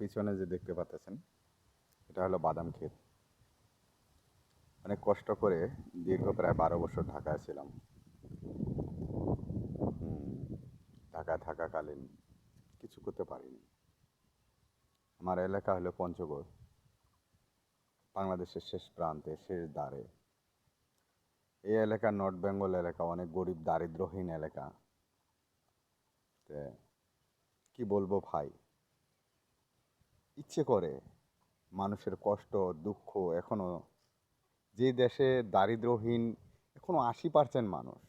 পিছনে যে দেখতে পাচ্ছেন এটা হলো বাদাম ক্ষেত। অনেক কষ্ট করে দীর্ঘ প্রায় 12 বছর ঢাকায় ছিলাম। ঢাকায় থাকাকালীন কিছু করতে পারিনি। আমার এলাকা হলো পঞ্চগড়, বাংলাদেশের শেষ প্রান্তে, শেষ দ্বারে। এই এলাকা নর্থ বেঙ্গল এলাকা, অনেক গরিব দারিদ্রহীন এলাকা। কি বলবো ভাই, ইচ্ছে করে মানুষের কষ্ট দুঃখ এখনো, যে দেশে দারিদ্রহীন এখনো 80% মানুষ,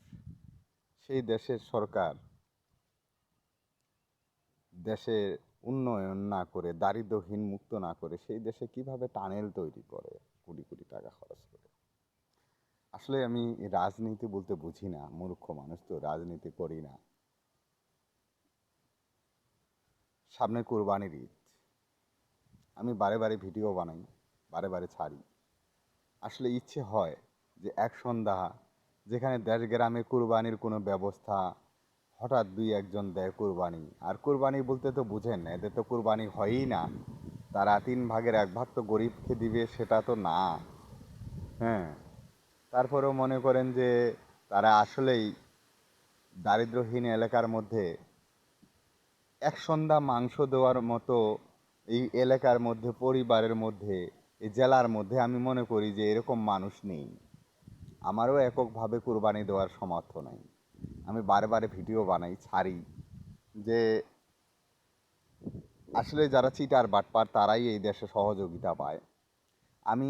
সেই দেশের সরকার দেশে উন্নয়ন না করে, দারিদ্রহীন মুক্ত না করে, সেই দেশে কিভাবে টানেল তৈরি করে কোটি কোটি টাকা খরচ করে। আসলে আমি রাজনীতি বলতে বুঝি না, মূর্খ মানুষ তো, রাজনীতি করি না। সামনে কোরবানির ঈদ, আমি বারে বারে ভিডিও বানাই, বারে বারে ছাড়ি। আসলে ইচ্ছে হয় যে এক সন্ধ্যা, যেখানে দেশ গ্রামে কুরবানির কোনো ব্যবস্থা, হঠাৎ দুই একজন দেয় কুরবানি। আর কুরবানি বলতে তো বুঝেন, এদের তো কুরবানি হয়ই না। তারা 3/1 তো গরিবকে দিবে, সেটা তো না। হ্যাঁ, তারপরেও মনে করেন যে তারা আসলেই দারিদ্রহীন এলাকার মধ্যে এক সন্ধ্যা মাংস দেওয়ার মতো, এই এলাকার মধ্যে, পরিবারের মধ্যে, এই জেলার মধ্যে আমি মনে করি যে এরকম মানুষ নেই। আমারও এককভাবে কুরবানি দেওয়ার সামর্থ্য নাই। আমি বারে বারে ভিডিও বানাই, ছাড়ি, যে আসলে যারা চিটার বাটপার তারাই এই দেশে সহযোগিতা পায়। আমি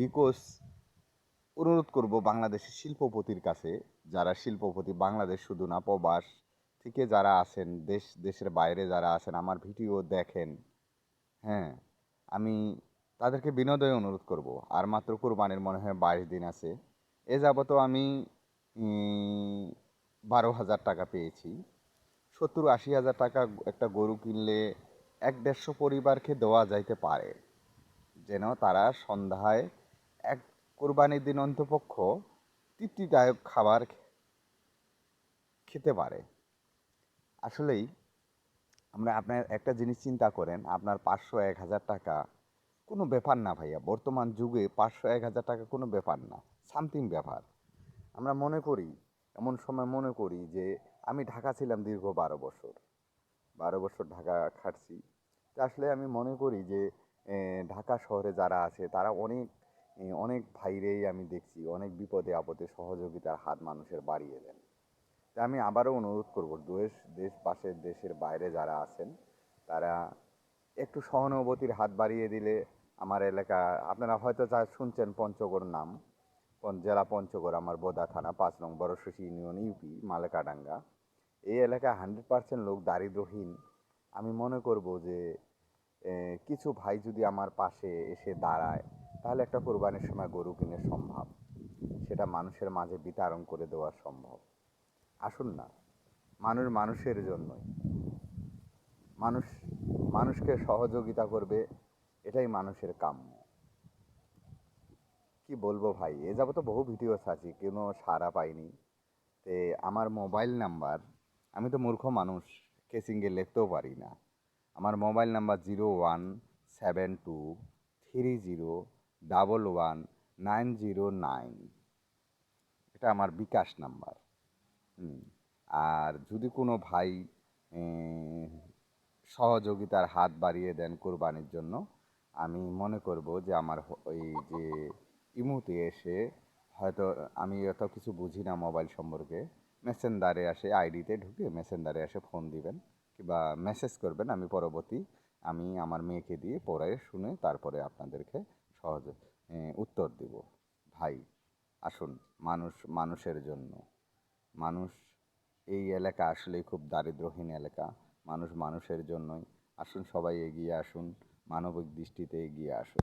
বিকজ অনুরোধ করব বাংলাদেশের শিল্পপতির কাছে, যারা শিল্পপতি, বাংলাদেশ শুধু না, প্রবাস থেকে যারা আছেন, দেশের বাইরে যারা আছেন, আমার ভিডিও দেখেন, হ্যাঁ, আমি তাদেরকে বিনোদনে অনুরোধ করব। আর মাত্র কোরবানির মনে হয় 22 দিন আছে। এ যাবত আমি 12,000 টাকা পেয়েছি। 70-80 হাজার টাকা একটা গরু কিনলে 1-150 পরিবারকে দেওয়া যাইতে পারে, যেন তারা সন্ধ্যায় এক কোরবানির দিন অন্তপক্ষ তৃপ্তিদায়ক খাবার খেতে পারে। আসলেই আপনার একটা জিনিস চিন্তা করেন, আপনার 500-1,000 টাকা কোনো ব্যাপার না ভাইয়া। বর্তমান যুগে 500-1,000 টাকা কোনো ব্যাপার না, সামথিং ব্যাপার। আমরা মনে করি, এমন সময় মনে করি যে আমি ঢাকা ছিলাম দীর্ঘ 12 বছর, 12 বছর ঢাকা খাটছি। তা আসলে আমি মনে করি যে ঢাকা শহরে যারা আছে তারা অনেক অনেক ভাইরেই আমি দেখছি অনেক বিপদে আপদে সহযোগিতার হাত মানুষের বাড়িয়ে দেন। তা আমি আবারও অনুরোধ করব, পাশের দেশের বাইরে যারা আছেন তারা একটু সহানুভূতির হাত বাড়িয়ে দিলে আমার এলাকা, আপনারা হয়তো যা শুনছেন পঞ্চগড় নাম, জেলা পঞ্চগড়, আমার বোদা থানা, 5 নং বড়শশী ইউনিয়ন, ইউপি, মালেকাডাঙ্গা। এই এলাকায় 100% লোক দারিদ্রহীন। আমি মনে করব যে কিছু ভাই যদি আমার পাশে এসে দাঁড়ায়, তাহলে একটা কোরবানির সময় গরু কিনে সম্ভব, সেটা মানুষের মাঝে বিতরণ করে দেওয়া সম্ভব। আসুন না, মানুষ মানুষের জন্যই, মানুষ মানুষকে সহযোগিতা করবে, এটাই মানুষের কাম্য। কি বলবো ভাই, এ যাবত বহু ভিডিও ছাড়ছি, কোনো সাড়া পাইনি। তে আমার মোবাইল নাম্বার, আমি তো মূর্খ মানুষ, কেসিংয়ে লিখতেও পারি না। আমার মোবাইল নাম্বার 01723011909। এটা আমার বিকাশ নাম্বার। আর যদি কোনো ভাই সহযোগিতার হাত বাড়িয়ে দেন কোরবানির জন্য, আমি মনে করব যে আমার ওই যে ইমুতে এসে, হয়তো আমি এত কিছু বুঝি না মোবাইল সম্পর্কে, মেসেঞ্জারে আসে, আইডিতে ঢুকে মেসেঞ্জারে এসে ফোন দিবেন কিংবা মেসেজ করবেন। আমি পরবর্তী আমি আমার মেয়েকে দিয়ে পড়ে শুনে তারপরে আপনাদেরকে সহজে উত্তর দিব। ভাই আসুন, মানুষ মানুষের জন্য, মানুষ, এই এলাকা আসলেই খুব দারিদ্রহীন এলাকা। মানুষ মানুষের জন্যই। আসুন সবাই এগিয়ে আসুন, মানবিক দৃষ্টিতে এগিয়ে আসুন।